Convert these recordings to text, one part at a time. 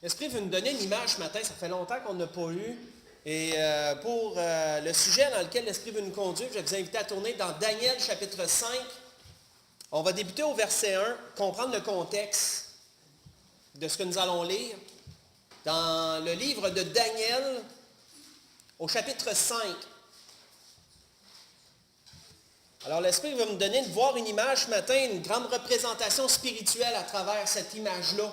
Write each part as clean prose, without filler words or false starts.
L'Esprit veut nous donner une image ce matin, ça fait longtemps qu'on n'a pas eu. Et pour le sujet dans lequel l'Esprit veut nous conduire, je vais vous inviter à tourner dans Daniel chapitre 5. On va débuter au verset 1, comprendre le contexte de ce que nous allons lire. Dans le livre de Daniel, au chapitre 5. Alors l'Esprit va nous donner de voir une image ce matin, une grande représentation spirituelle à travers cette image-là,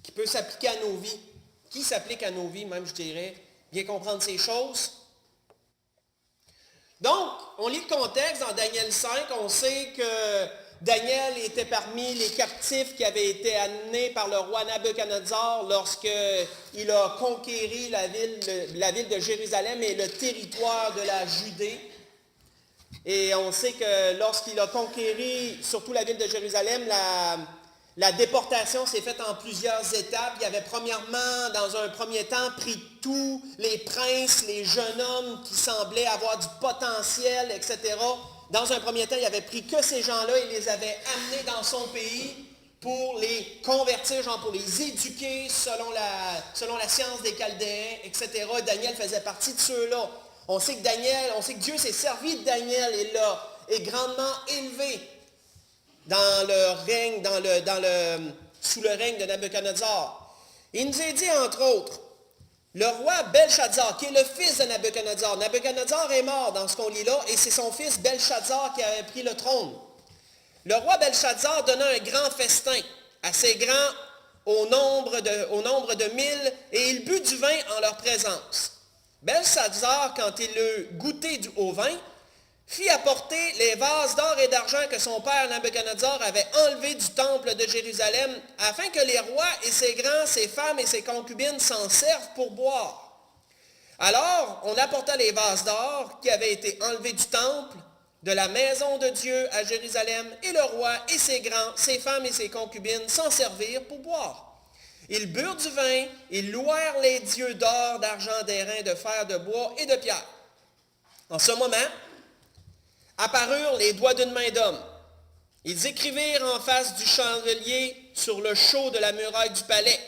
qui peut s'appliquer à nos vies, qui s'applique à nos vies, même je dirais, bien comprendre ces choses. Donc, on lit le contexte dans Daniel 5, on sait que Daniel était parmi les captifs qui avaient été amenés par le roi Nabuchodonosor lorsqu'il a conquéri la ville de Jérusalem et le territoire de la Judée. Et on sait que lorsqu'il a conquéri surtout la ville de Jérusalem, la déportation s'est faite en plusieurs étapes. Il avait premièrement, dans un premier temps, pris tous les princes, les jeunes hommes qui semblaient avoir du potentiel, etc. Dans un premier temps, il avait pris que ces gens-là et les avait amenés dans son pays pour les convertir, pour les éduquer selon la science des Chaldéens, etc. Daniel faisait partie de ceux-là. On sait que Dieu s'est servi de Daniel et l'a grandement élevé dans le règne, sous le règne de Nabuchodonosor. Il nous est dit, entre autres, le roi Belchazzar, qui est le fils de Nabuchodonosor. Nabuchodonosor est mort dans ce qu'on lit là, et c'est son fils Belchazzar qui avait pris le trône. Le roi Belchazzar donna un grand festin, assez grand au nombre de 1000, et il but du vin en leur présence. Belchazzar, quand il eut goûté au vin, fit apporter les vases d'or et d'argent que son père Nabuchodonosor avait enlevés du temple de Jérusalem, afin que les rois et ses grands, ses femmes et ses concubines s'en servent pour boire. Alors, on apporta les vases d'or qui avaient été enlevés du temple, de la maison de Dieu à Jérusalem, et le roi et ses grands, ses femmes et ses concubines s'en servirent pour boire. Ils burent du vin, ils louèrent les dieux d'or, d'argent, d'airain, de fer, de bois et de pierre. En ce moment, apparurent les doigts d'une main d'homme. Ils écrivirent en face du chandelier sur le sceau de la muraille du palais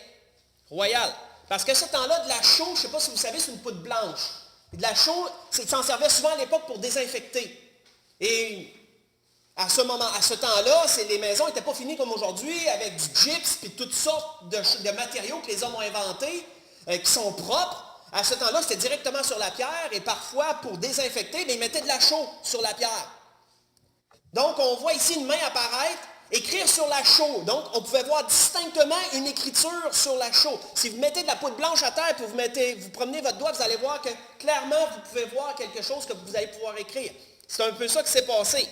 royal. Parce que ce temps-là, de la chaux, je ne sais pas si vous savez, c'est une poudre blanche. De la chaux, ça s'en servait souvent à l'époque pour désinfecter. Et à ce temps-là, les maisons n'étaient pas finies comme aujourd'hui, avec du gypse et toutes sortes de matériaux que les hommes ont inventés, qui sont propres. À ce temps-là, c'était directement sur la pierre, et parfois, pour désinfecter, ils mettaient de la chaux sur la pierre. Donc, on voit ici une main apparaître, écrire sur la chaux. Donc, on pouvait voir distinctement une écriture sur la chaux. Si vous mettez de la poudre blanche à terre, puis vous promenez votre doigt, vous allez voir que, clairement, vous pouvez voir quelque chose que vous allez pouvoir écrire. C'est un peu ça qui s'est passé.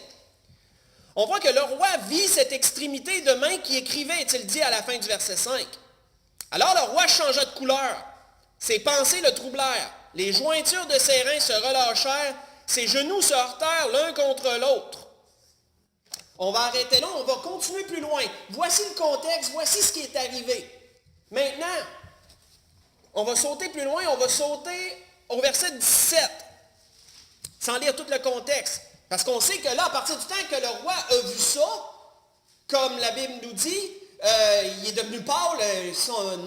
On voit que le roi vit cette extrémité de main qui écrivait, est-il dit à la fin du verset 5. Alors, le roi changea de couleur. Ses pensées le troublèrent. Les jointures de ses reins se relâchèrent. Ses genoux se heurtèrent l'un contre l'autre. On va arrêter là, on va continuer plus loin. Voici le contexte, voici ce qui est arrivé. Maintenant, on va sauter plus loin, on va sauter au verset 17, sans lire tout le contexte. Parce qu'on sait que là, à partir du temps que le roi a vu ça, comme la Bible nous dit, il est devenu pâle.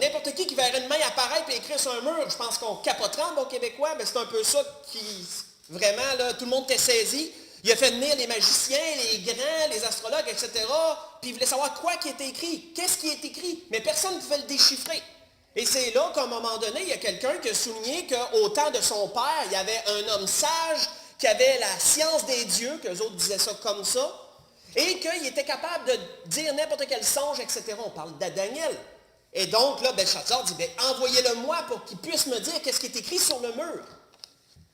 N'importe qui verrait une main apparaître et écrire sur un mur, je pense qu'on capoterait en bon québécois, mais c'est un peu ça qui, vraiment, là, tout le monde était saisi. Il a fait venir les magiciens, les grands, les astrologues, etc. Puis il voulait savoir quoi qui était écrit, qu'est-ce qui est écrit, mais personne ne pouvait le déchiffrer. Et c'est là qu'à un moment donné, il y a quelqu'un qui a souligné qu'au temps de son père, il y avait un homme sage qui avait la science des dieux, qu'eux autres disaient ça comme ça, et qu'il était capable de dire n'importe quel songe, etc. On parle de Daniel. Et donc, là, Belchazzar dit, envoyez-le-moi pour qu'il puisse me dire qu'est-ce qui est écrit sur le mur.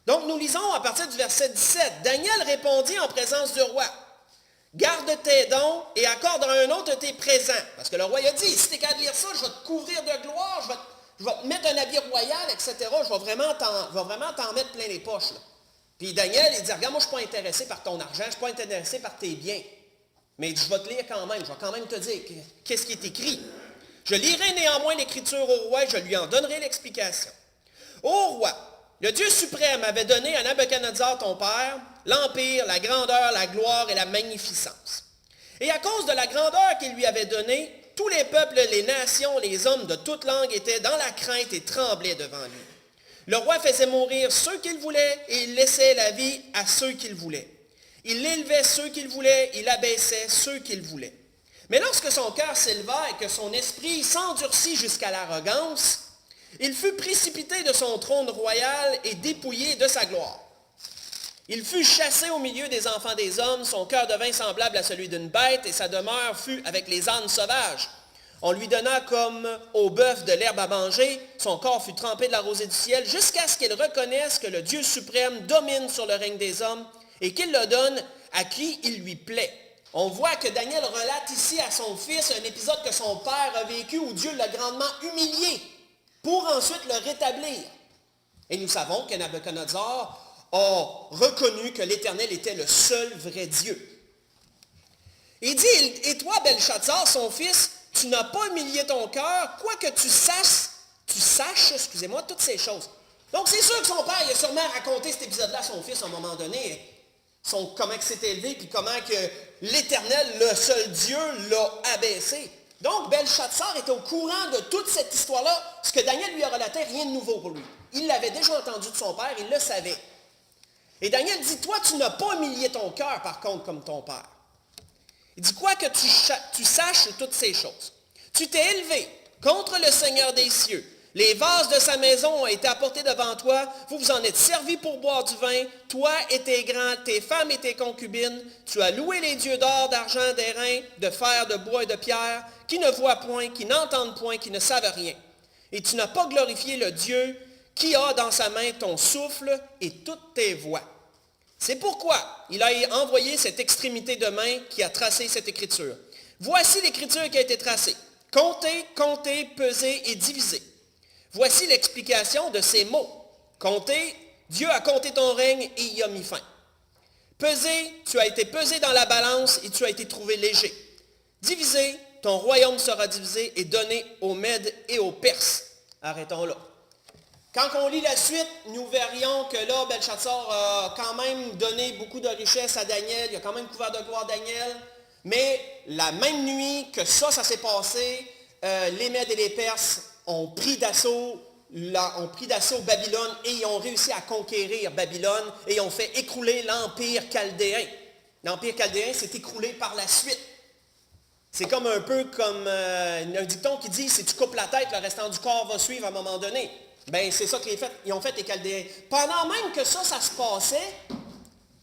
Donc, nous lisons à partir du verset 17. Daniel répondit en présence du roi, garde tes dons et accorde à un autre tes présents. Parce que le roi a dit, si tu es capable de lire ça, je vais te couvrir de gloire, je vais te mettre un habit royal, etc. Je vais vraiment t'en mettre plein les poches, là. Puis Daniel, il dit, regarde, moi, je ne suis pas intéressé par ton argent, je ne suis pas intéressé par tes biens. Mais je vais te lire quand même, je vais quand même te dire qu'est-ce qui est écrit. Je lirai néanmoins l'écriture au roi et je lui en donnerai l'explication. Ô roi, le Dieu suprême avait donné à Nabuchodonosor ton père l'empire, la grandeur, la gloire et la magnificence. Et à cause de la grandeur qu'il lui avait donnée, tous les peuples, les nations, les hommes de toute langue étaient dans la crainte et tremblaient devant lui. Le roi faisait mourir ceux qu'il voulait et il laissait la vie à ceux qu'il voulait. Il élevait ceux qu'il voulait, il abaissait ceux qu'il voulait. Mais lorsque son cœur s'éleva et que son esprit s'endurcit jusqu'à l'arrogance, il fut précipité de son trône royal et dépouillé de sa gloire. Il fut chassé au milieu des enfants des hommes, son cœur devint semblable à celui d'une bête et sa demeure fut avec les ânes sauvages. On lui donna comme au bœuf de l'herbe à manger, son corps fut trempé de la rosée du ciel, jusqu'à ce qu'il reconnaisse que le Dieu suprême domine sur le règne des hommes et qu'il le donne à qui il lui plaît. On voit que Daniel relate ici à son fils un épisode que son père a vécu où Dieu l'a grandement humilié pour ensuite le rétablir. Et nous savons que Nabuchodonosor a reconnu que l'Éternel était le seul vrai Dieu. Il dit, et toi, Belshazzar, son fils, tu n'as pas humilié ton cœur, quoique tu saches, toutes ces choses. Donc c'est sûr que son père, il a sûrement raconté cet épisode-là à son fils à un moment donné, comment il s'est élevé, puis comment que l'Éternel, le seul Dieu, l'a abaissé. Donc Belshazzar était au courant de toute cette histoire-là. Ce que Daniel lui a relaté, rien de nouveau pour lui. Il l'avait déjà entendu de son père, il le savait. Et Daniel dit, toi, tu n'as pas humilié ton cœur, par contre, comme ton père. Il dit, quoi que tu saches toutes ces choses. Tu t'es élevé contre le Seigneur des cieux. Les vases de sa maison ont été apportés devant toi. Vous vous en êtes servis pour boire du vin. Toi et tes grands, tes femmes et tes concubines. Tu as loué les dieux d'or, d'argent, d'airain, de fer, de bois et de pierre, qui ne voient point, qui n'entendent point, qui ne savent rien. Et tu n'as pas glorifié le Dieu qui a dans sa main ton souffle et toutes tes voix. C'est pourquoi il a envoyé cette extrémité de main qui a tracé cette écriture. Voici l'écriture qui a été tracée. Comptez, comptez, pesez et divisez. Voici l'explication de ces mots. Comptez, Dieu a compté ton règne et y a mis fin. Pesez, tu as été pesé dans la balance et tu as été trouvé léger. Divisé, ton royaume sera divisé et donné aux Mèdes et aux Perses. Arrêtons là. Quand on lit la suite, nous verrions que là, Belshazzar a quand même donné beaucoup de richesses à Daniel, il a quand même couvert de gloire Daniel, mais la même nuit que ça s'est passé, les Mèdes et les Perses ont pris d'assaut Babylone et ils ont réussi à conquérir Babylone et ils ont fait écrouler l'Empire chaldéen. L'Empire chaldéen s'est écroulé par la suite. C'est comme un peu comme un dicton qui dit, si tu coupes la tête, le restant du corps va suivre à un moment donné. Bien, c'est ça qu'ils ont fait les Chaldéens. Pendant même que ça se passait,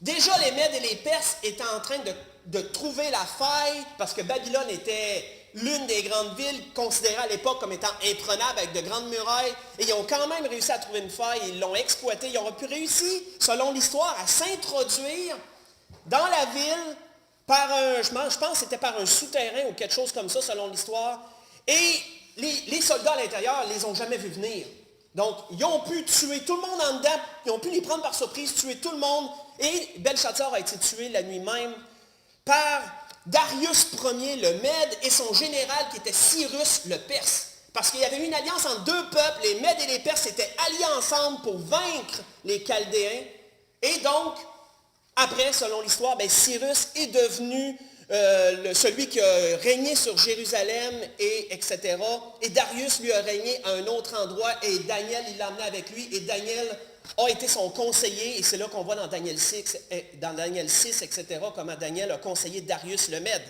déjà les Mèdes et les Perses étaient en train de trouver la faille, parce que Babylone était l'une des grandes villes considérées à l'époque comme étant imprenable avec de grandes murailles, et ils ont quand même réussi à trouver une faille, ils l'ont exploitée, ils ont réussi, selon l'histoire, à s'introduire dans la ville par je pense que c'était par un souterrain ou quelque chose comme ça, selon l'histoire, et les soldats à l'intérieur ne les ont jamais vus venir. Donc, ils ont pu tuer tout le monde en dedans, ils ont pu les prendre par surprise, tuer tout le monde, et Belshazzar a été tué la nuit même par Darius Ier, le Mède, et son général qui était Cyrus, le Perse. Parce qu'il y avait eu une alliance entre deux peuples, les Mèdes et les Perses étaient alliés ensemble pour vaincre les Chaldéens. Et donc, après, selon l'histoire, Cyrus est devenu celui qui a régné sur Jérusalem, etc. Et Darius lui a régné à un autre endroit, et Daniel, il l'a amené avec lui, et Daniel a été son conseiller, et c'est là qu'on voit dans Daniel 6, etc., comment Daniel a conseillé Darius le Mède.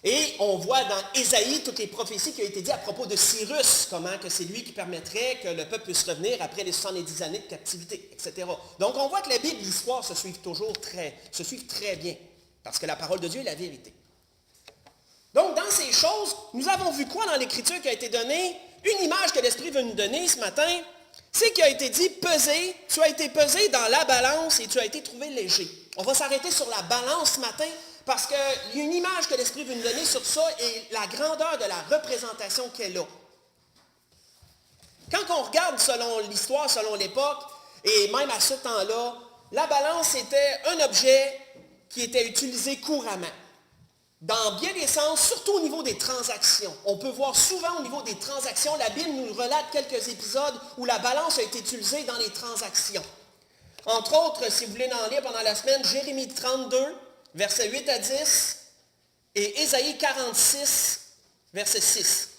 Et on voit dans Ésaïe toutes les prophéties qui ont été dites à propos de Cyrus, comment que c'est lui qui permettrait que le peuple puisse revenir après les 70 années de captivité, etc. Donc on voit que la Bible et l'histoire se suivent très bien, parce que la parole de Dieu est la vérité. Donc dans ces choses, nous avons vu quoi dans l'Écriture qui a été donnée? Une image que l'Esprit veut nous donner ce matin, c'est qu'il a été dit, peser, tu as été pesé dans la balance et tu as été trouvé léger. On va s'arrêter sur la balance ce matin, parce qu'il y a une image que l'Esprit veut nous donner sur ça et la grandeur de la représentation qu'elle a. Quand on regarde selon l'histoire, selon l'époque, et même à ce temps-là, la balance était un objet qui était utilisé couramment. Dans bien des sens, surtout au niveau des transactions. On peut voir souvent au niveau des transactions, la Bible nous relate quelques épisodes où la balance a été utilisée dans les transactions. Entre autres, si vous voulez en lire pendant la semaine, Jérémie 32, versets 8 à 10, et Ésaïe 46, verset 6.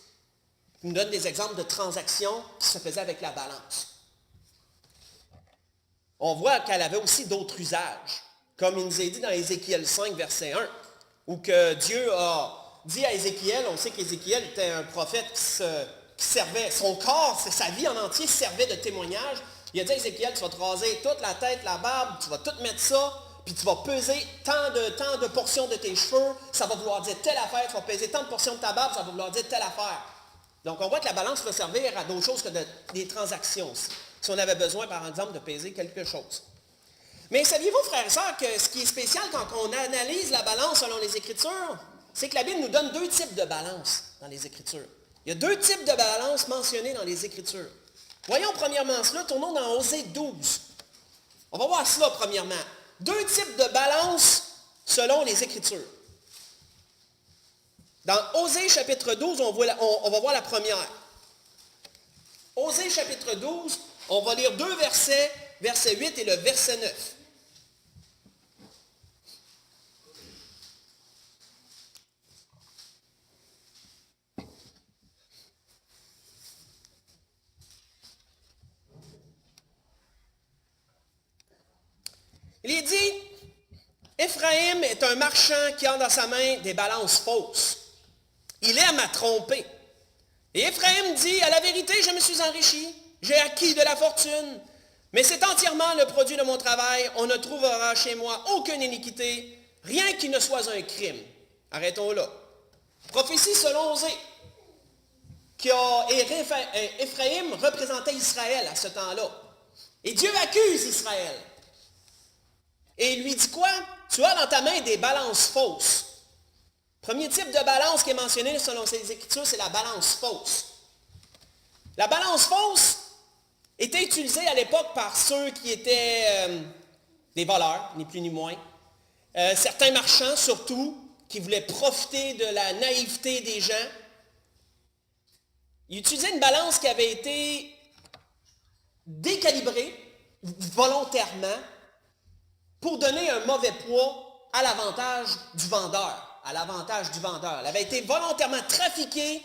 Il nous donne des exemples de transactions qui se faisaient avec la balance. On voit qu'elle avait aussi d'autres usages, comme il nous est dit dans Ézéchiel 5, verset 1, où que Dieu a dit à Ézéchiel, on sait qu'Ézéchiel était un prophète qui servait, son corps, sa vie en entier servait de témoignage. Il a dit à Ézéchiel, tu vas te raser toute la tête, la barbe, tu vas tout mettre ça, puis tu vas peser tant de portions de tes cheveux, ça va vouloir dire telle affaire, tu vas peser tant de portions de ta barbe, ça va vouloir dire telle affaire. Donc on voit que la balance va servir à d'autres choses que des transactions aussi, si on avait besoin par exemple de peser quelque chose. Mais saviez-vous, frères et sœurs, que ce qui est spécial quand on analyse la balance selon les Écritures, c'est que la Bible nous donne deux types de balance dans les Écritures. Il y a deux types de balance mentionnés dans les Écritures. Voyons premièrement cela, tournons dans Osée 12. On va voir cela premièrement. Deux types de balance selon les Écritures. Dans Osée chapitre 12, on va voir la première. Osée chapitre 12, on va lire deux versets, verset 8 et le verset 9. Il est dit, Éphraïm est un marchand qui a dans sa main des balances fausses. Il aime à tromper. Et Éphraïm dit, à la vérité, je me suis enrichi, j'ai acquis de la fortune, mais c'est entièrement le produit de mon travail, on ne trouvera chez moi aucune iniquité, rien qui ne soit un crime. Arrêtons là. Prophétie selon Osée, Éphraïm représentait Israël à ce temps-là. Et Dieu accuse Israël. Et il lui dit quoi? Tu as dans ta main des balances fausses. Premier type de balance qui est mentionné selon ces Écritures, c'est la balance fausse. La balance fausse était utilisée à l'époque par ceux qui étaient des voleurs, ni plus ni moins. Certains marchands surtout, qui voulaient profiter de la naïveté des gens. Ils utilisaient une balance qui avait été décalibrée volontairement pour donner un mauvais poids à l'avantage du vendeur. Elle avait été volontairement trafiquée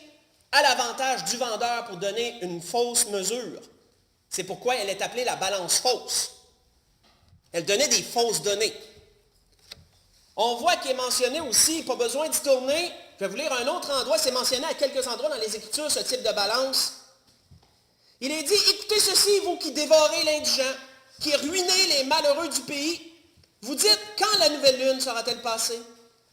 à l'avantage du vendeur pour donner une fausse mesure. C'est pourquoi elle est appelée la balance fausse. Elle donnait des fausses données. On voit qu'il est mentionné aussi, pas besoin d'y tourner, je vais vous lire un autre endroit, c'est mentionné à quelques endroits dans les Écritures, ce type de balance. Il est dit, écoutez ceci, vous qui dévorez l'indigent, qui ruinez les malheureux du pays. Vous dites, quand la nouvelle lune sera-t-elle passée,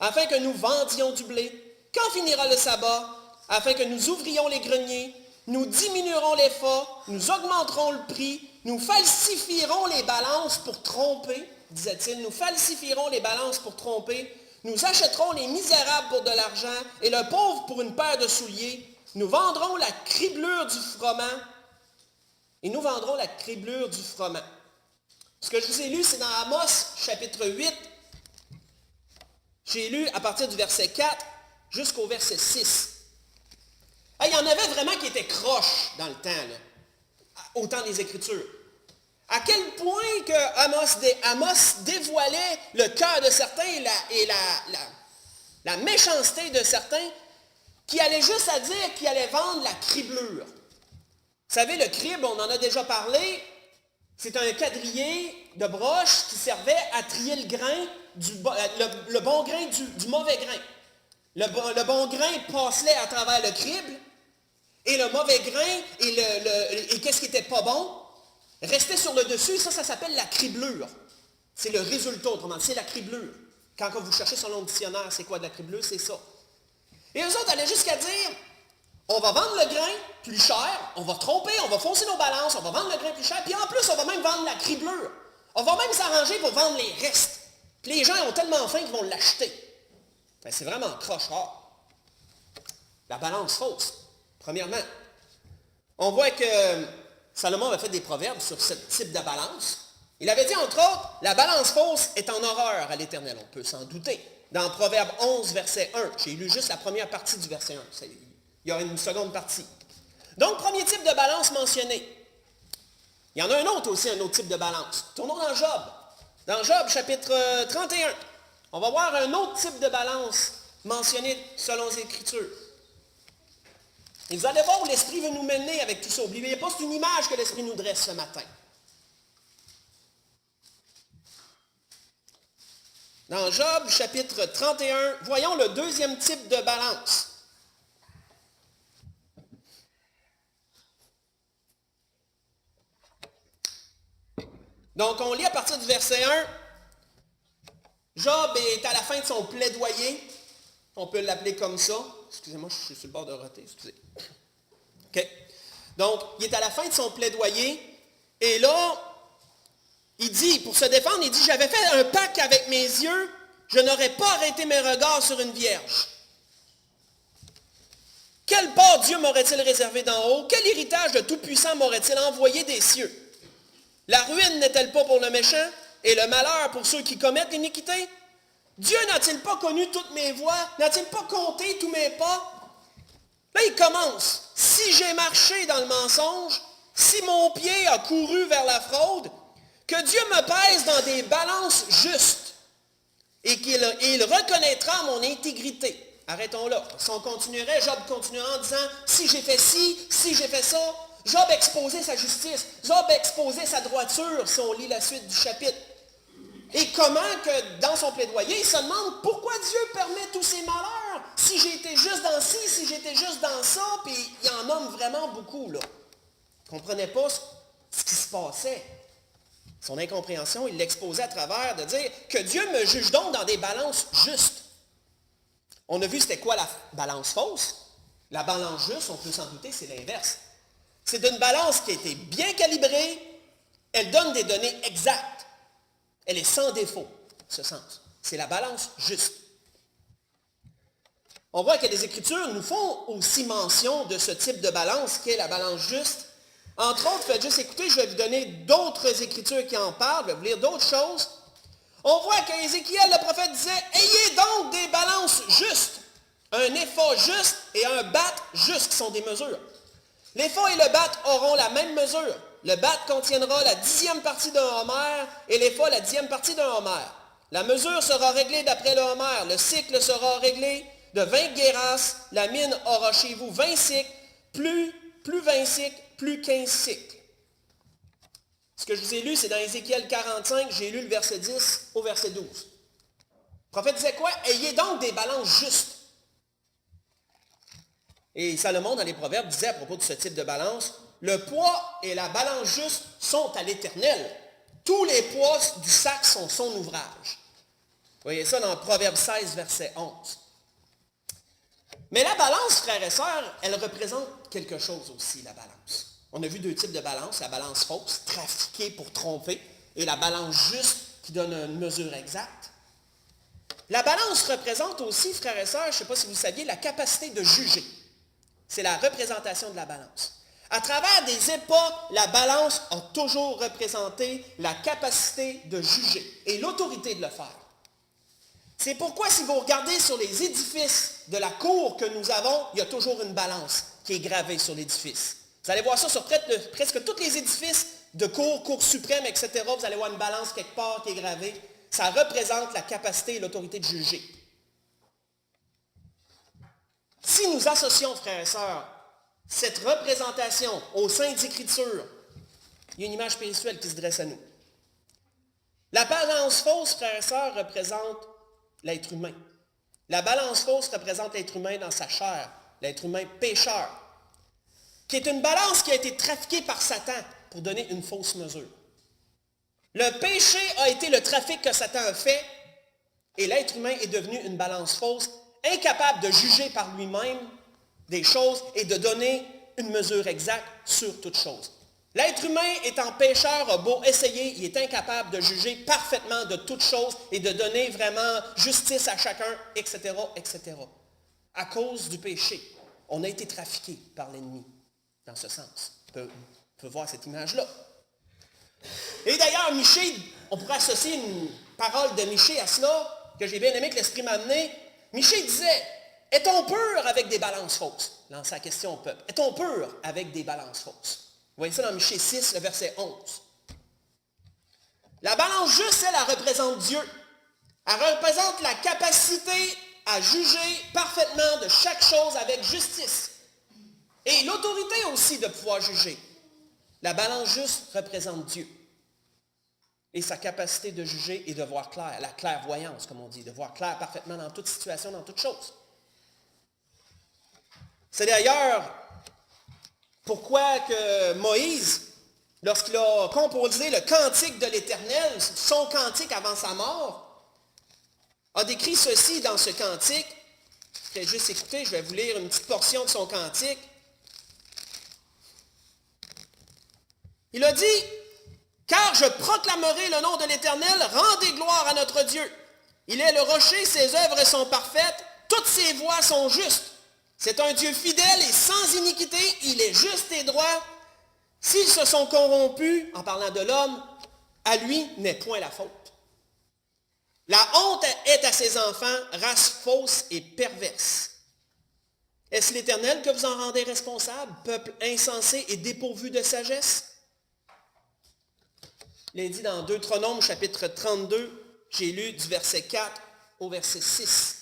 afin que nous vendions du blé? Quand finira le sabbat, afin que nous ouvrions les greniers? Nous diminuerons les l'effort, nous augmenterons le prix, nous falsifierons les balances pour tromper, disait-il, nous falsifierons les balances pour tromper, nous achèterons les misérables pour de l'argent et le pauvre pour une paire de souliers, nous vendrons la criblure du froment et nous vendrons la criblure du froment. Ce que je vous ai lu, c'est dans Amos, chapitre 8. J'ai lu à partir du verset 4 jusqu'au verset 6. Il y en avait vraiment qui étaient croches dans le temps, là, au temps des Écritures. À quel point que Amos dévoilait le cœur de certains et la méchanceté de certains qui allaient juste à dire qu'ils allaient vendre la criblure. Vous savez, le crible, on en a déjà parlé, c'est un quadrillé de broche qui servait à trier le grain, le bon grain du mauvais grain. Le bon grain passerait à travers le crible, et le mauvais grain et qu'est-ce qui n'était pas bon restait sur le dessus. Ça s'appelle la criblure. C'est le résultat, autrement dit, c'est la criblure. Quand vous cherchez sur le dictionnaire, c'est quoi de la criblure? C'est ça. Et eux autres allaient jusqu'à dire, on va vendre le grain plus cher, on va tromper, on va fausser nos balances, on va vendre le grain plus cher, puis en plus, on va même vendre la criblure. On va même s'arranger pour vendre les restes. Puis les gens ont tellement faim qu'ils vont l'acheter. C'est vraiment croche-rare. La balance fausse. Premièrement, on voit que Salomon avait fait des proverbes sur ce type de balance. Il avait dit, entre autres, la balance fausse est en horreur à l'Éternel. On peut s'en douter. Dans Proverbe 11, verset 1, j'ai lu juste la première partie du verset 1. Il y aura une seconde partie. Donc, premier type de balance mentionné. Il y en a un autre aussi, un autre type de balance. Tournons dans Job. Dans Job, chapitre 31, on va voir un autre type de balance mentionné selon les Écritures. Et vous allez voir où l'Esprit veut nous mener avec tout ça. N'oubliez pas, c'est une image que l'Esprit nous dresse ce matin. Dans Job, chapitre 31, voyons le deuxième type de balance. Donc, on lit à partir du verset 1. Job est à la fin de son plaidoyer. On peut l'appeler comme ça. Excusez-moi, je suis sur le bord de roter. Excusez. OK. Donc, il est à la fin de son plaidoyer. Et là, il dit, pour se défendre, il dit, j'avais fait un pacte avec mes yeux. Je n'aurais pas arrêté mes regards sur une vierge. Quelle part Dieu m'aurait-il réservé d'en haut? Quel héritage de Tout-Puissant m'aurait-il envoyé des cieux? La ruine n'est-elle pas pour le méchant et le malheur pour ceux qui commettent l'iniquité? Dieu n'a-t-il pas connu toutes mes voies? N'a-t-il pas compté tous mes pas? Là, il commence. Si j'ai marché dans le mensonge, si mon pied a couru vers la fraude, que Dieu me pèse dans des balances justes et qu'il reconnaîtra mon intégrité. Arrêtons là. Si on continuerait, Job continuera en disant, si j'ai fait ci, si j'ai fait ça, Job exposait sa justice, Job exposait sa droiture, si on lit la suite du chapitre. Et comment que dans son plaidoyer, il se demande pourquoi Dieu permet tous ces malheurs, si j'étais juste dans ci, si j'étais juste dans ça, puis il en nomme vraiment beaucoup, là. Il ne comprenait pas ce qui se passait. Son incompréhension, il l'exposait à travers de dire que Dieu me juge donc dans des balances justes. On a vu c'était quoi la balance fausse. La balance juste, on peut s'en douter, c'est l'inverse. C'est une balance qui a été bien calibrée, elle donne des données exactes. Elle est sans défaut, en ce sens. C'est la balance juste. On voit que les Écritures nous font aussi mention de ce type de balance qui est la balance juste. Entre autres, faites juste écouter, je vais vous donner d'autres Écritures qui en parlent, je vais vous lire d'autres choses. On voit qu'Ézéchiel, le prophète, disait « Ayez donc des balances justes, un épha juste et un bat juste, qui sont des mesures. L'épha et le bat auront la même mesure. Le bat contiendra la 10e partie d'un homère et l'épha la 10e partie d'un homère. La mesure sera réglée d'après le homère. Le cycle sera réglé de 20 guérasses. La mine aura chez vous 20 cycles, plus 20 cycles, plus 15 cycles. » Ce que je vous ai lu, c'est dans Ézéchiel 45, j'ai lu le verset 10 au verset 12. Le prophète disait quoi? Ayez donc des balances justes. Et Salomon, dans les Proverbes, disait à propos de ce type de balance, le poids et la balance juste sont à l'Éternel. Tous les poids du sac sont son ouvrage. Vous voyez ça dans Proverbe 16, verset 11. Mais la balance, frères et sœurs, elle représente quelque chose aussi, la balance. On a vu deux types de balance, la balance fausse, trafiquée pour tromper, et la balance juste qui donne une mesure exacte. La balance représente aussi, frères et sœurs, je ne sais pas si vous saviez, la capacité de juger. C'est la représentation de la balance. À travers des époques, la balance a toujours représenté la capacité de juger et l'autorité de le faire. C'est pourquoi si vous regardez sur les édifices de la cour que nous avons, il y a toujours une balance qui est gravée sur l'édifice. Vous allez voir ça sur presque tous les édifices de cour suprême, etc. Vous allez voir une balance quelque part qui est gravée. Ça représente la capacité et l'autorité de juger. Si nous associons, frères et sœurs, cette représentation au sein des Écritures, il y a une image spirituelle qui se dresse à nous. La balance fausse, frères et sœurs, représente l'être humain. La balance fausse représente l'être humain dans sa chair, l'être humain pécheur, qui est une balance qui a été trafiquée par Satan pour donner une fausse mesure. Le péché a été le trafic que Satan a fait, et l'être humain est devenu une balance fausse, incapable de juger par lui-même des choses et de donner une mesure exacte sur toute chose. L'être humain étant pécheur a beau essayer, il est incapable de juger parfaitement de toute chose et de donner vraiment justice à chacun, etc., etc. À cause du péché, on a été trafiqué par l'ennemi dans ce sens. On peut voir cette image-là. Et d'ailleurs, Michée, on pourrait associer une parole de Michée à cela, que j'ai bien aimé que l'Esprit m'a amené. Michée disait, est-on pur avec des balances fausses? Lance la question au peuple. Est-on pur avec des balances fausses? Vous voyez ça dans Michée 6, le verset 11. La balance juste, elle représente Dieu. Elle représente la capacité à juger parfaitement de chaque chose avec justice. Et l'autorité aussi de pouvoir juger. La balance juste représente Dieu. Et sa capacité de juger et de voir clair, la clairvoyance, comme on dit, de voir clair parfaitement dans toute situation, dans toute chose. C'est d'ailleurs pourquoi que Moïse, lorsqu'il a composé le cantique de l'Éternel, son cantique avant sa mort, a décrit ceci dans ce cantique. Je vais juste écouter, je vais vous lire une petite portion de son cantique. Il a dit, « Car je proclamerai le nom de l'Éternel, rendez gloire à notre Dieu. Il est le rocher, ses œuvres sont parfaites, toutes ses voies sont justes. C'est un Dieu fidèle et sans iniquité, il est juste et droit. S'ils se sont corrompus, en parlant de l'homme, à lui n'est point la faute. La honte est à ses enfants, race fausse et perverse. Est-ce l'Éternel que vous en rendez responsable, peuple insensé et dépourvu de sagesse? » Il est dit dans Deutéronome chapitre 32, j'ai lu du verset 4 au verset 6.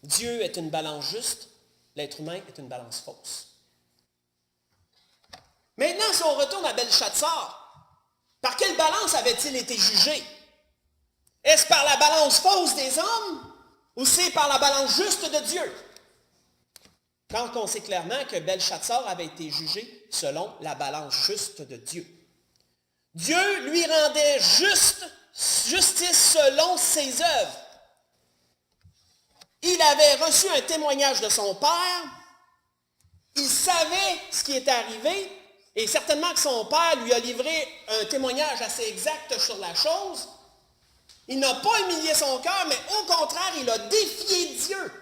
Dieu est une balance juste, l'être humain est une balance fausse. Maintenant, si on retourne à Belchatsar, par quelle balance avait-il été jugé? Est-ce par la balance fausse des hommes ou c'est par la balance juste de Dieu? Quand on sait clairement que Belchatsar avait été jugé selon la balance juste de Dieu. Dieu lui rendait justice selon ses œuvres. Il avait reçu un témoignage de son père. Il savait ce qui était arrivé. Et certainement que son père lui a livré un témoignage assez exact sur la chose. Il n'a pas humilié son cœur, mais au contraire, il a défié Dieu.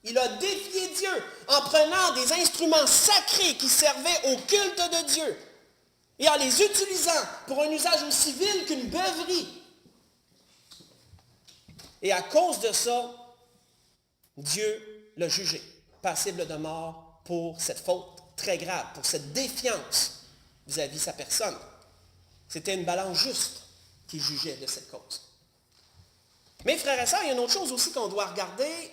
Il a défié Dieu en prenant des instruments sacrés qui servaient au culte de Dieu et en les utilisant pour un usage aussi vil qu'une beuverie. Et à cause de ça, Dieu l'a jugé, passible de mort pour cette faute très grave, pour cette défiance vis-à-vis de sa personne. C'était une balance juste qui jugeait de cette cause. Mais frères et sœurs, il y a une autre chose aussi qu'on doit regarder,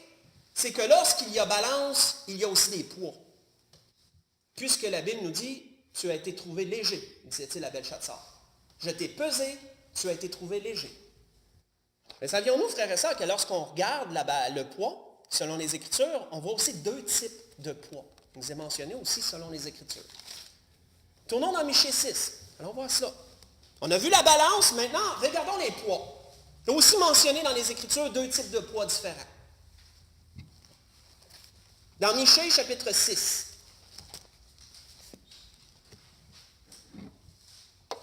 c'est que lorsqu'il y a balance, il y a aussi des poids. Puisque la Bible nous dit, tu as été trouvé léger, disait-il à Belchatsar. Je t'ai pesé, tu as été trouvé léger. Mais savions-nous, frères et sœurs, que lorsqu'on regarde le poids, selon les Écritures, on voit aussi deux types de poids. Il nous est mentionné aussi selon les Écritures. Tournons dans Michée 6. Allons voir cela. On a vu la balance, maintenant, regardons les poids. Il est aussi mentionné dans les Écritures deux types de poids différents. Dans Michée, chapitre 6.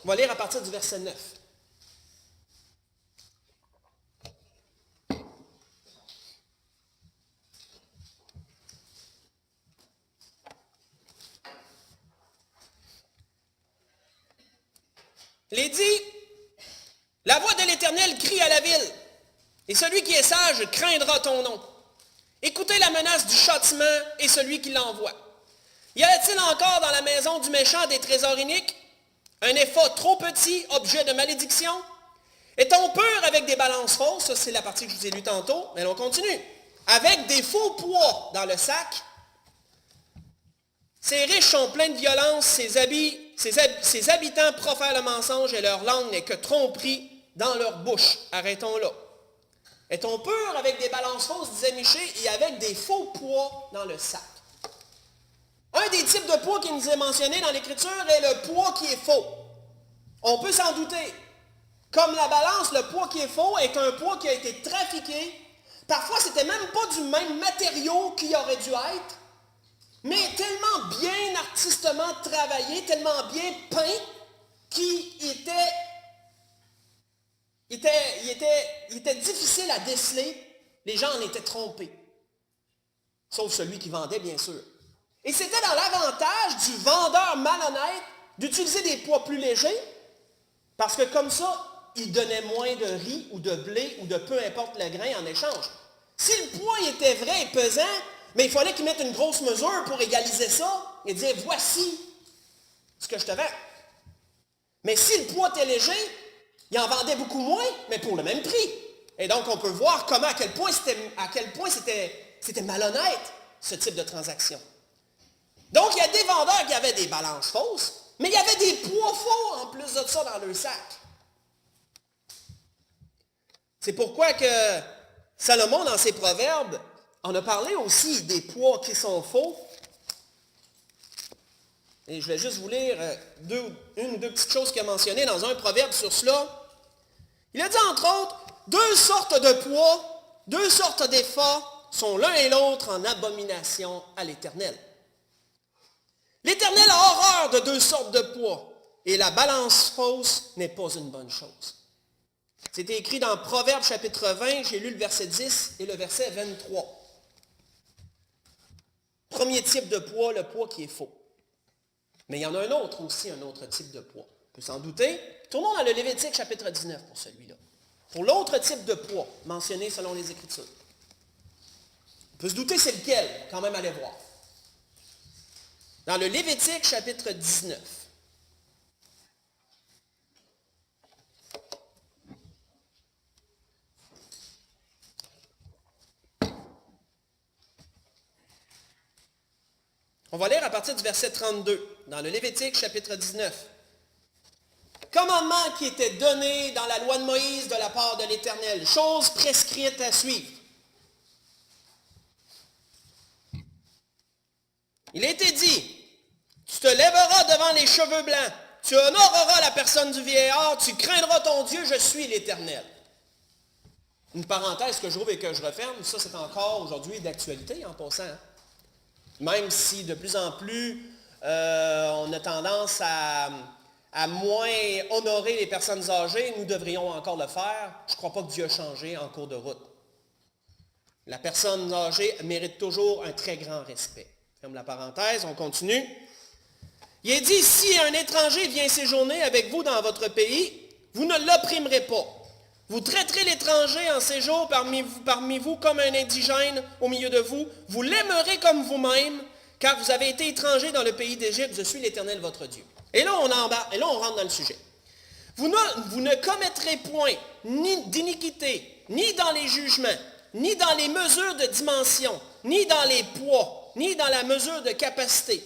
On va lire à partir du verset 9. Il est dit, la voix de l'Éternel crie à la ville, et celui qui est sage craindra ton nom. Écoutez la menace du châtiment et celui qui l'envoie. Y a-t-il encore dans la maison du méchant des trésors iniques? Un effort trop petit, objet de malédiction? Est-on pur avec des balances fausses? Ça, c'est la partie que je vous ai lue tantôt, mais on continue. Avec des faux poids dans le sac. Ces riches sont pleins de violence, ses habitants profèrent le mensonge et leur langue n'est que tromperie dans leur bouche. Arrêtons là. Est-on pur avec des balances fausses, disait Michée, et avec des faux poids dans le sac? Un des types de poids qui nous est mentionné dans l'Écriture est le poids qui est faux. On peut s'en douter. Comme la balance, le poids qui est faux est un poids qui a été trafiqué. Parfois, c'était même pas du même matériau qu'il aurait dû être, mais tellement bien artistement travaillé, tellement bien peint, qu'il était difficile à déceler. Les gens en étaient trompés. Sauf celui qui vendait, bien sûr. Et c'était dans l'avantage du vendeur malhonnête d'utiliser des poids plus légers, parce que comme ça, il donnait moins de riz ou de blé ou de peu importe le grain en échange. Si le poids était vrai et pesant, mais il fallait qu'il mette une grosse mesure pour égaliser ça et dire, voici ce que je te vends. Mais si le poids était léger, il en vendait beaucoup moins, mais pour le même prix. Et donc, on peut voir à quel point c'était malhonnête, ce type de transaction. Donc, il y a des vendeurs qui avaient des balances fausses, mais il y avait des poids faux en plus de ça dans leur sac. C'est pourquoi que Salomon, dans ses proverbes, en a parlé aussi des poids qui sont faux. Et je vais juste vous lire une ou deux petites choses qu'il a mentionnées dans un proverbe sur cela. Il a dit entre autres, deux sortes de poids, deux sortes d'efforts sont l'un et l'autre en abomination à l'Éternel. L'Éternel a horreur de deux sortes de poids, et la balance fausse n'est pas une bonne chose. C'était écrit dans Proverbes chapitre 20, j'ai lu le verset 10 et le verset 23. Premier type de poids, le poids qui est faux. Mais il y en a un autre aussi, un autre type de poids. On peut s'en douter. Tournons dans le Lévitique chapitre 19 pour celui-là. Pour l'autre type de poids mentionné selon les Écritures. On peut se douter c'est lequel, quand même aller voir. Dans le Lévitique chapitre 19. On va lire à partir du verset 32, dans le Lévitique chapitre 19. Commandement qui était donné dans la loi de Moïse de la part de l'Éternel, chose prescrite à suivre. Il a été dit, tu te lèveras devant les cheveux blancs, tu honoreras la personne du vieillard, tu craindras ton Dieu, je suis l'Éternel. Une parenthèse que je rouvre et que je referme, ça c'est encore aujourd'hui d'actualité en passant. Même si de plus en plus, on a tendance à moins honorer les personnes âgées, nous devrions encore le faire. Je ne crois pas que Dieu a changé en cours de route. La personne âgée mérite toujours un très grand respect. Ferme la parenthèse, on continue. Il est dit, si un étranger vient séjourner avec vous dans votre pays, vous ne l'opprimerez pas. Vous traiterez l'étranger en séjour parmi vous comme un indigène au milieu de vous. Vous l'aimerez comme vous-même, car vous avez été étranger dans le pays d'Égypte. Je suis l'Éternel votre Dieu. Et là, on embarque, et là, on rentre dans le sujet. Vous ne commettrez point ni d'iniquité, ni dans les jugements, ni dans les mesures de dimension, ni dans les poids, ni dans la mesure de capacité.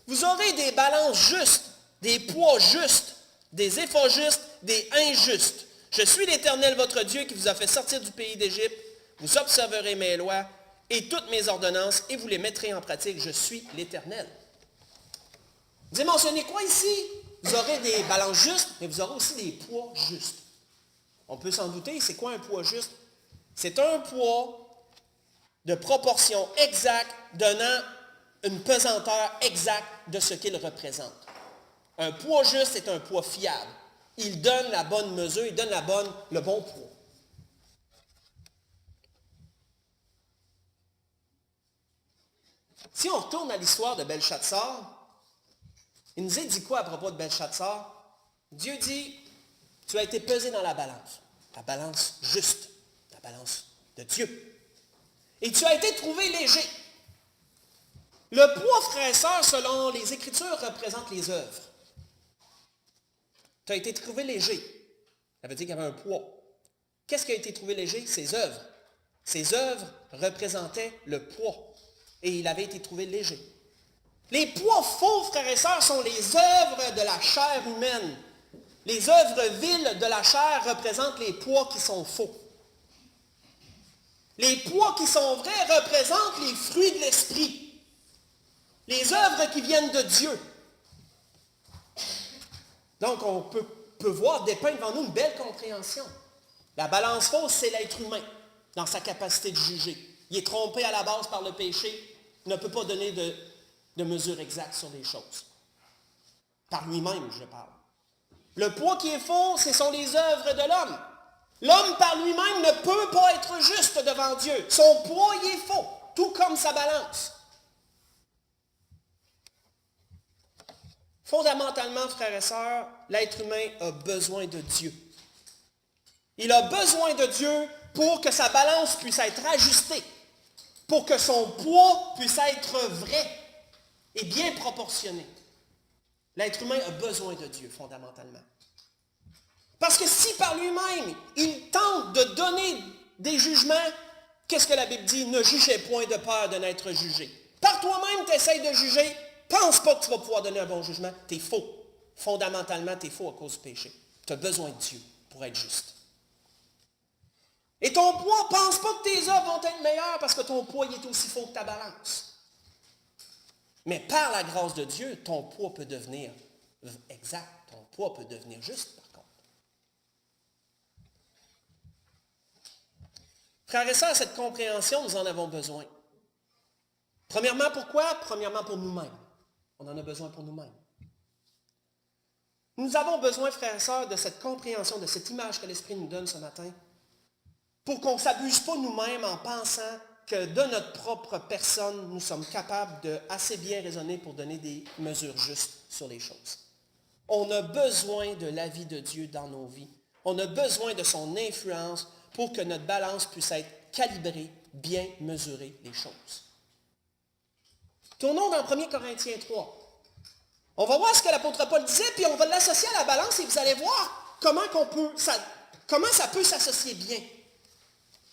Vous aurez des balances justes, des poids justes, des efforts justes, des injustes. Je suis l'Éternel votre Dieu qui vous a fait sortir du pays d'Égypte. Vous observerez mes lois et toutes mes ordonnances et vous les mettrez en pratique. Je suis l'Éternel. Vous avez mentionné quoi ici? Vous aurez des balances justes, mais vous aurez aussi des poids justes. On peut s'en douter, c'est quoi un poids juste? C'est un poids de proportion exacte donnant une pesanteur exacte de ce qu'il représente. Un poids juste, c'est un poids fiable. Il donne la bonne mesure, il donne le bon poids. Si on retourne à l'histoire de Belchatsar, il nous a dit quoi à propos de Belchatsar? Dieu dit, tu as été pesé dans la balance juste, la balance de Dieu. Et tu as été trouvé léger. Le poids, frères et sœurs, selon les Écritures, représente les œuvres. Tu as été trouvé léger. Ça veut dire qu'il y avait un poids. Qu'est-ce qui a été trouvé léger? Ses œuvres. Ses œuvres représentaient le poids. Et il avait été trouvé léger. Les poids faux, frères et sœurs, sont les œuvres de la chair humaine. Les œuvres viles de la chair représentent les poids qui sont faux. Les poids qui sont vrais représentent les fruits de l'esprit. Les œuvres qui viennent de Dieu. Donc, on peut voir dépeindre devant nous une belle compréhension. La balance fausse, c'est l'être humain dans sa capacité de juger. Il est trompé à la base par le péché, il ne peut pas donner de mesure exacte sur les choses. Par lui-même, je parle. Le poids qui est faux, ce sont les œuvres de l'homme. L'homme par lui-même ne peut pas être juste devant Dieu. Son poids, il est faux, tout comme sa balance. Fondamentalement, frères et sœurs, l'être humain a besoin de Dieu. Il a besoin de Dieu pour que sa balance puisse être ajustée, pour que son poids puisse être vrai et bien proportionné. L'être humain a besoin de Dieu, fondamentalement. Parce que si par lui-même, il tente de donner des jugements, qu'est-ce que la Bible dit? Ne jugez point de peur de n'être jugé. Par toi-même, tu essaies de juger, Pense pas que tu vas pouvoir donner un bon jugement. Tu es faux. Fondamentalement, tu es faux à cause du péché. Tu as besoin de Dieu pour être juste. Et ton poids, pense pas que tes œuvres vont être meilleures parce que ton poids il est aussi faux que ta balance. Mais par la grâce de Dieu, ton poids peut devenir exact. Ton poids peut devenir juste, par contre. Frères et sœurs, cette compréhension, nous en avons besoin. Premièrement, pourquoi? Premièrement, pour nous-mêmes. On en a besoin pour nous-mêmes. Nous avons besoin, frères et sœurs, de cette compréhension, de cette image que l'Esprit nous donne ce matin, pour qu'on ne s'abuse pas nous-mêmes en pensant que de notre propre personne, nous sommes capables de assez bien raisonner pour donner des mesures justes sur les choses. On a besoin de l'avis de Dieu dans nos vies. On a besoin de son influence pour que notre balance puisse être calibrée, bien mesurer les choses. Tournons dans 1 Corinthiens 3. On va voir ce que l'apôtre Paul disait, puis on va l'associer à la balance et vous allez voir comment ça peut s'associer bien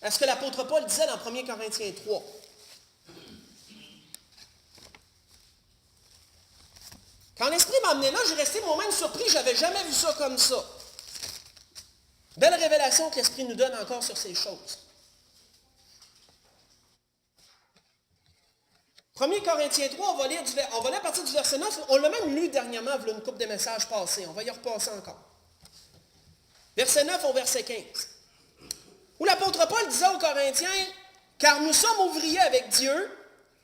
à ce que l'apôtre Paul disait dans 1 Corinthiens 3. Quand l'Esprit m'a amené là, j'ai resté moi-même surpris, je n'avais jamais vu ça comme ça. Belle révélation que l'Esprit nous donne encore sur ces choses. 1 Corinthiens 3, on va lire à partir du verset 9. On l'a même lu dernièrement, voilà une couple de messages passés. On va y repasser encore. Verset 9 au verset 15. Où l'apôtre Paul disait aux Corinthiens, « Car nous sommes ouvriers avec Dieu,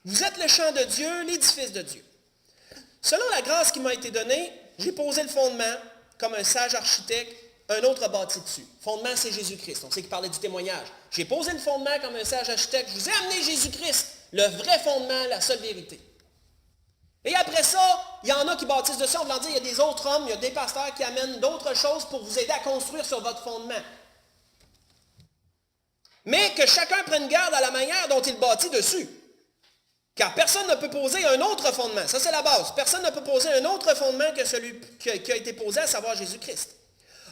vous êtes le champ de Dieu, l'édifice de Dieu. Selon la grâce qui m'a été donnée, j'ai posé le fondement comme un sage architecte, un autre a bâti dessus. Fondement, c'est Jésus-Christ. On sait qu'il parlait du témoignage. J'ai posé le fondement comme un sage architecte, je vous ai amené Jésus-Christ, le vrai fondement, la seule vérité. Et après ça, il y en a qui bâtissent dessus, on va dire, il y a des autres hommes, il y a des pasteurs qui amènent d'autres choses pour vous aider à construire sur votre fondement. Mais que chacun prenne garde à la manière dont il bâtit dessus. Car personne ne peut poser un autre fondement. Ça, c'est la base. Personne ne peut poser un autre fondement que celui qui a été posé, à savoir Jésus-Christ.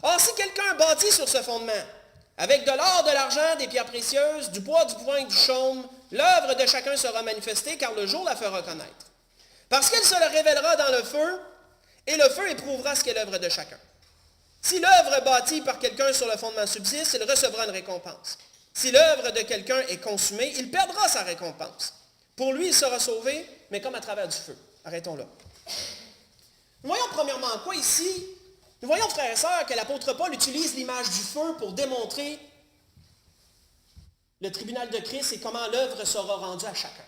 Or, si quelqu'un bâtit sur ce fondement, avec de l'or, de l'argent, des pierres précieuses, du bois, du bois et du chaume, l'œuvre de chacun sera manifestée, car le jour la fera connaître. Parce qu'elle se le révélera dans le feu, et le feu éprouvera ce qu'est l'œuvre de chacun. Si l'œuvre bâtie par quelqu'un sur le fondement subsiste, il recevra une récompense. Si l'œuvre de quelqu'un est consumée, il perdra sa récompense. Pour lui, il sera sauvé, mais comme à travers du feu. Arrêtons là. Nous voyons premièrement quoi ici? Nous voyons, frères et sœurs, que l'apôtre Paul utilise l'image du feu pour démontrer le tribunal de Christ et comment l'œuvre sera rendue à chacun.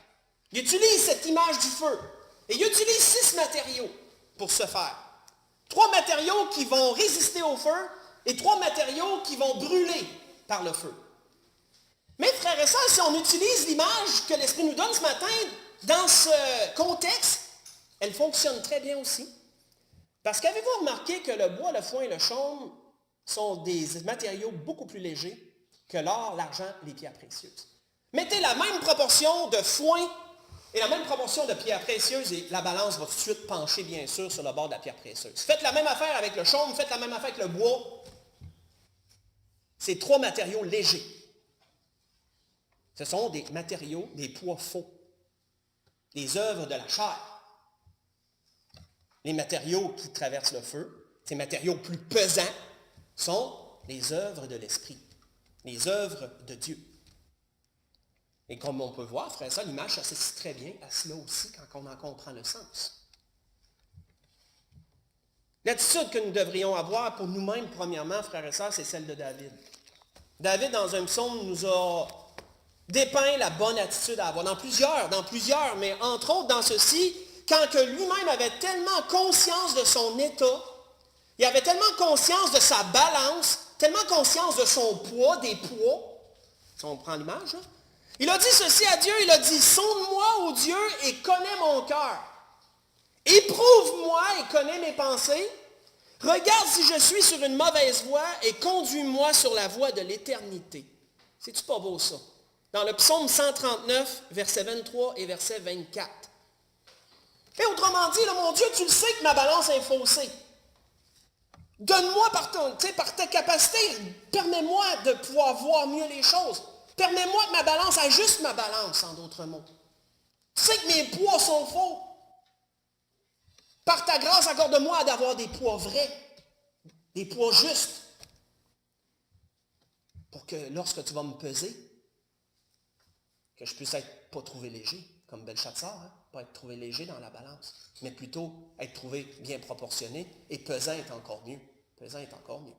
Il utilise cette image du feu. Et il utilise 6 matériaux pour ce faire. 3 matériaux qui vont résister au feu et 3 matériaux qui vont brûler par le feu. Mais frères et sœurs, si on utilise l'image que l'Esprit nous donne ce matin dans ce contexte, elle fonctionne très bien aussi. Parce qu'avez-vous remarqué que le bois, le foin et le chaume sont des matériaux beaucoup plus légers que l'or, l'argent et les pierres précieuses? Mettez la même proportion de foin et la même proportion de pierres précieuses et la balance va tout de suite pencher, bien sûr, sur le bord de la pierre précieuse. Faites la même affaire avec le chaume, faites la même affaire avec le bois. C'est 3 matériaux légers. Ce sont des matériaux, des poids faux, des œuvres de la chair. Les matériaux qui traversent le feu, ces matériaux plus pesants, sont les œuvres de l'Esprit, les œuvres de Dieu. Et comme on peut voir, frère, ça, l'image s'associe très bien à cela aussi quand on en comprend le sens. L'attitude que nous devrions avoir pour nous-mêmes, premièrement, frères et sœurs, c'est celle de David. David, dans un psaume, nous a dépeint la bonne attitude à avoir. Dans plusieurs, mais entre autres dans ceci, quand que lui-même avait tellement conscience de son état, il avait tellement conscience de sa balance, tellement conscience de son poids, des poids, si on prend l'image, là, il a dit ceci à Dieu, il a dit, « Sonde-moi, ô Dieu, et connais mon cœur. Éprouve-moi et connais mes pensées. Regarde si je suis sur une mauvaise voie et conduis-moi sur la voie de l'éternité. » C'est-tu pas beau ça? Dans le psaume 139, versets 23 et verset 24. Et autrement dit, là, mon Dieu, tu le sais que ma balance est faussée. Donne-moi par ta capacité, permets-moi de pouvoir voir mieux les choses. Permets-moi que ma balance ajuste ma balance, en d'autres mots. Tu sais que mes poids sont faux. Par ta grâce, accorde-moi d'avoir des poids vrais, des poids justes, pour que lorsque tu vas me peser, que je puisse être pas trouvé léger, comme Belshazzar, hein? Pas être trouvé léger dans la balance, mais plutôt être trouvé bien proportionné, et pesant est encore mieux. Pesant est encore mieux.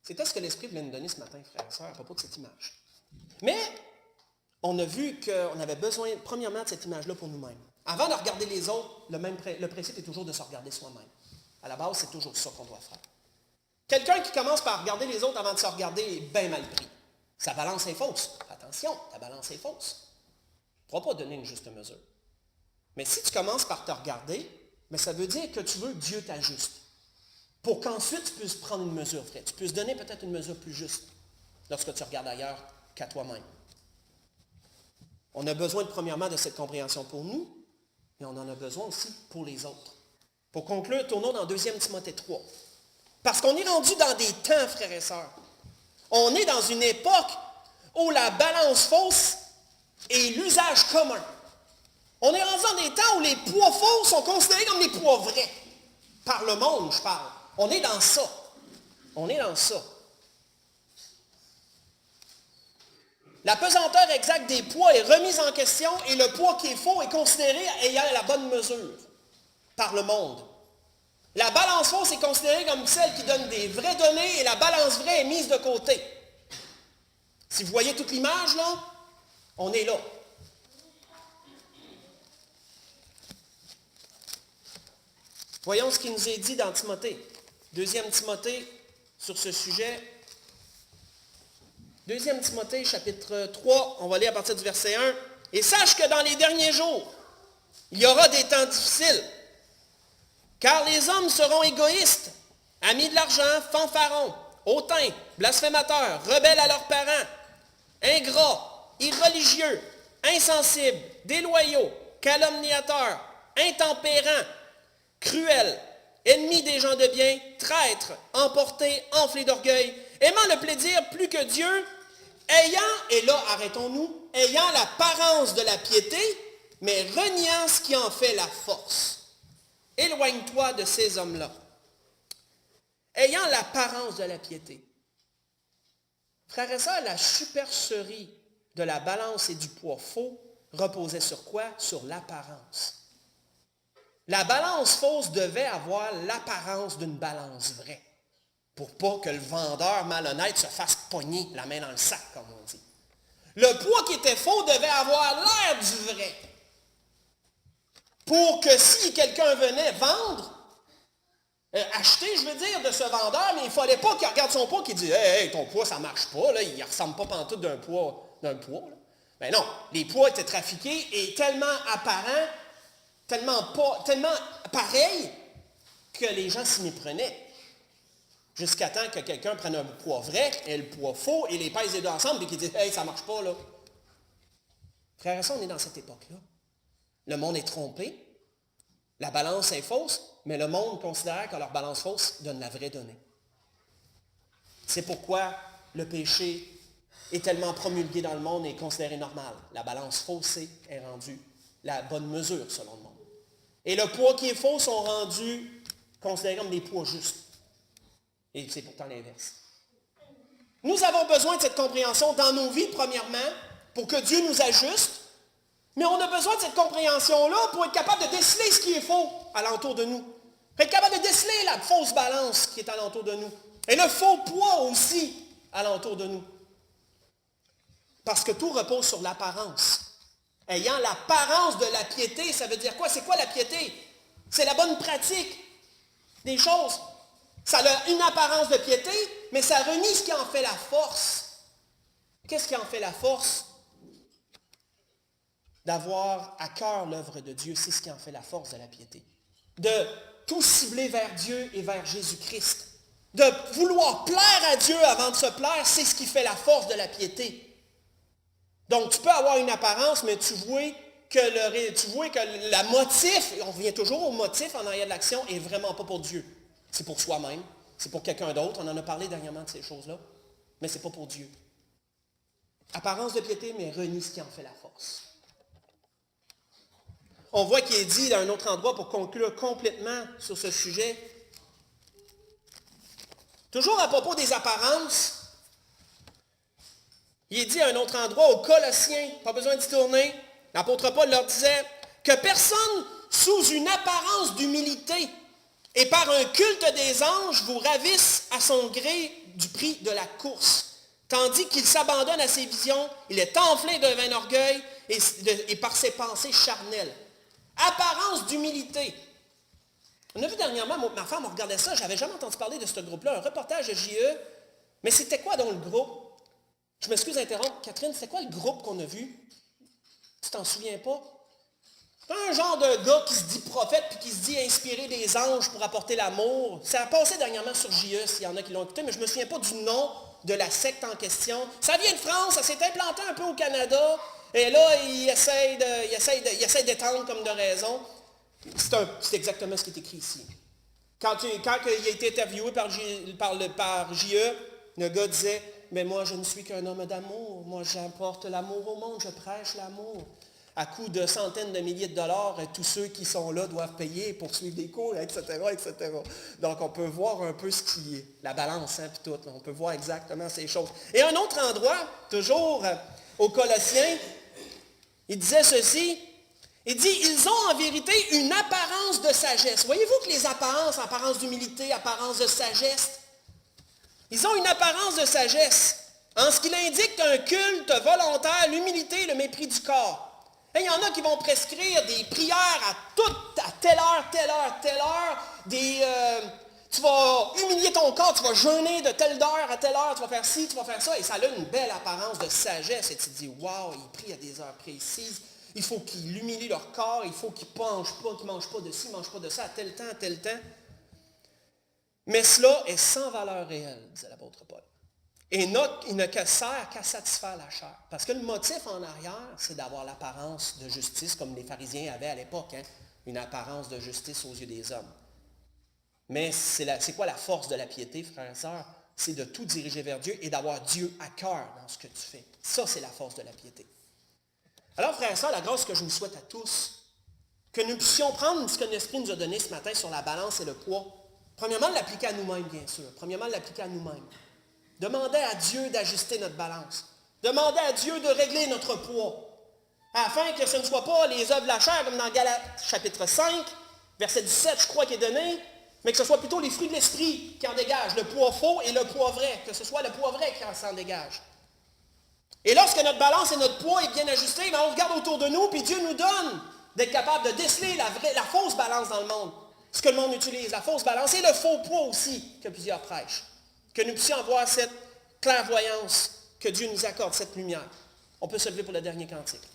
C'était ce que l'Esprit voulait nous donner ce matin, frères et sœurs, à propos de cette image. Mais on a vu qu'on avait besoin, premièrement, de cette image-là pour nous-mêmes. Avant de regarder les autres, le principe est toujours de se regarder soi-même. À la base, c'est toujours ça qu'on doit faire. Quelqu'un qui commence par regarder les autres avant de se regarder est bien mal pris. Sa balance est fausse. Attention, ta balance est fausse. Tu ne pourras pas donner une juste mesure. Mais si tu commences par te regarder, mais ça veut dire que tu veux que Dieu t'ajuste. Pour qu'ensuite tu puisses prendre une mesure vraie. Tu puisses donner peut-être une mesure plus juste lorsque tu regardes ailleurs qu'à toi-même. On a besoin premièrement de cette compréhension pour nous, mais on en a besoin aussi pour les autres. Pour conclure, tournons dans 2 Timothée 3. Parce qu'on est rendu dans des temps, frères et sœurs. On est dans une époque où la balance fausse est l'usage commun. On est rendu dans des temps où les poids faux sont considérés comme des poids vrais. Par le monde, je parle. On est dans ça. On est dans ça. La pesanteur exacte des poids est remise en question et le poids qui est faux est considéré ayant la bonne mesure par le monde. La balance fausse est considérée comme celle qui donne des vraies données et la balance vraie est mise de côté. Si vous voyez toute l'image, là, on est là. Voyons ce qui nous est dit dans Timothée. 2 Timothée, sur ce sujet. 2 Timothée, chapitre 3, on va lire à partir du verset 1. « Et sache que dans les derniers jours, il y aura des temps difficiles, car les hommes seront égoïstes, amis de l'argent, fanfarons, hautains, blasphémateurs, rebelles à leurs parents, ingrats, irreligieux, insensibles, déloyaux, calomniateurs, intempérants, cruels, ennemis des gens de bien, traîtres, emportés, enflés d'orgueil, aimant le plaisir plus que Dieu, ayant, et là arrêtons-nous, ayant l'apparence de la piété, mais reniant ce qui en fait la force. Éloigne-toi de ces hommes-là. Ayant l'apparence de la piété. Frères et sœurs, la supercherie de la balance et du poids faux reposait sur quoi? Sur l'apparence. La balance fausse devait avoir l'apparence d'une balance vraie, pour pas que le vendeur malhonnête se fasse pogner la main dans le sac, comme on dit. Le poids qui était faux devait avoir l'air du vrai, pour que si quelqu'un venait vendre, acheter, je veux dire, de ce vendeur, mais il ne fallait pas qu'il regarde son poids et qu'il dise « Hey, ton poids, ça ne marche pas, là, il ne ressemble pas pantoute d'un poids. » Mais non, les poids étaient trafiqués et tellement apparents, tellement pareils, que les gens s'y méprenaient. Jusqu'à temps que quelqu'un prenne un poids vrai et le poids faux et les pèse les deux ensemble et qu'il dise « Hey, ça ne marche pas, là. » Frères et sœurs, on est dans cette époque-là. Le monde est trompé, la balance est fausse, mais le monde considère que leur balance fausse donne la vraie donnée. C'est pourquoi le péché est tellement promulgué dans le monde et considéré normal. La balance faussée est rendue la bonne mesure selon le monde. Et le poids qui est faux sont rendus considérés comme des poids justes. Et c'est pourtant l'inverse. Nous avons besoin de cette compréhension dans nos vies, premièrement, pour que Dieu nous ajuste. Mais on a besoin de cette compréhension-là pour être capable de déceler ce qui est faux alentour de nous. Pour être capable de déceler la fausse balance qui est alentour de nous. Et le faux poids aussi alentour de nous. Parce que tout repose sur l'apparence. Ayant l'apparence de la piété, ça veut dire quoi? C'est quoi la piété? C'est la bonne pratique des choses. Ça a une apparence de piété, mais ça renie ce qui en fait la force. Qu'est-ce qui en fait la force? D'avoir à cœur l'œuvre de Dieu, c'est ce qui en fait la force de la piété. De tout cibler vers Dieu et vers Jésus-Christ. De vouloir plaire à Dieu avant de se plaire, c'est ce qui fait la force de la piété. Donc, tu peux avoir une apparence, mais tu vois que le motif, et on revient toujours au motif en arrière de l'action, est vraiment pas pour Dieu. C'est pour soi-même, c'est pour quelqu'un d'autre. On en a parlé dernièrement de ces choses-là, mais c'est pas pour Dieu. Apparence de piété, mais renie ce qui en fait la force. on voit qu'il est dit dans un autre endroit pour conclure complètement sur ce sujet. Toujours à propos des apparences, il est dit à un autre endroit aux Colossiens, pas besoin d'y tourner, l'apôtre Paul leur disait que personne sous une apparence d'humilité et par un culte des anges vous ravisse à son gré du prix de la course. Tandis qu'il s'abandonne à ses visions, il est enflé d'un vain orgueil et par ses pensées charnelles. Apparence d'humilité. On a vu dernièrement, ma femme regardait ça, je n'avais jamais entendu parler de ce groupe-là, un reportage de JE. Mais c'était quoi donc le groupe? Je m'excuse d'interrompre. Catherine, c'est quoi le groupe qu'on a vu? Tu t'en souviens pas? C'est un genre de gars qui se dit prophète puis qui se dit inspiré des anges pour apporter l'amour. Ça a passé dernièrement sur JE, s'il y en a qui l'ont écouté, mais je ne me souviens pas du nom de la secte en question. Ça vient de France, ça s'est implanté un peu au Canada, et là, il essaie d'étendre comme de raison. C'est exactement ce qui est écrit ici. Quand il a été interviewé par JE, le gars disait, mais moi je ne suis qu'un homme d'amour, moi j'apporte l'amour au monde, je prêche l'amour. À coût de centaines de milliers de dollars, tous ceux qui sont là doivent payer pour suivre des cours, etc., etc. Donc on peut voir un peu ce qui est, la balance, puis tout, on peut voir exactement ces choses. Et un autre endroit, toujours aux Colossiens, il disait ceci, il dit, ils ont en vérité une apparence de sagesse. Voyez-vous que les apparence d'humilité, apparence de sagesse, ils ont une apparence de sagesse, en ce qu'il indique un culte volontaire, l'humilité, le mépris du corps. Et il y en a qui vont prescrire des prières à telle heure, tu vas humilier ton corps, tu vas jeûner de telle heure à telle heure, tu vas faire ci, tu vas faire ça, et ça a une belle apparence de sagesse. Et tu te dis, waouh, ils prient à des heures précises, il faut qu'ils humilient leur corps, il faut qu'ils ne mangent pas de ci, ne mangent pas de ça, à tel temps. Mais cela est sans valeur réelle, disait l'apôtre Paul. Et il ne sert qu'à satisfaire la chair. Parce que le motif en arrière, c'est d'avoir l'apparence de justice, comme les pharisiens avaient à l'époque, une apparence de justice aux yeux des hommes. Mais c'est quoi la force de la piété, frères et sœurs? C'est de tout diriger vers Dieu et d'avoir Dieu à cœur dans ce que tu fais. Ça, c'est la force de la piété. Alors, frères et sœurs, la grâce que je vous souhaite à tous, que nous puissions prendre ce que l'Esprit nous a donné ce matin sur la balance et le poids. Premièrement, l'appliquer à nous-mêmes, bien sûr. Demandez à Dieu d'ajuster notre balance. Demandez à Dieu de régler notre poids. Afin que ce ne soit pas les œuvres de la chair, comme dans Galates chapitre 5, verset 17, je crois, qui est donné, mais que ce soit plutôt les fruits de l'esprit qui en dégagent, le poids faux et le poids vrai, que ce soit le poids vrai qui s'en dégage. Et lorsque notre balance et notre poids est bien ajusté, on regarde autour de nous, puis Dieu nous donne d'être capable de déceler la fausse balance dans le monde. Ce que le monde utilise, la fausse balance et le faux poids aussi, que plusieurs prêchent. Que nous puissions avoir cette clairvoyance, que Dieu nous accorde cette lumière. On peut se lever pour le dernier cantique.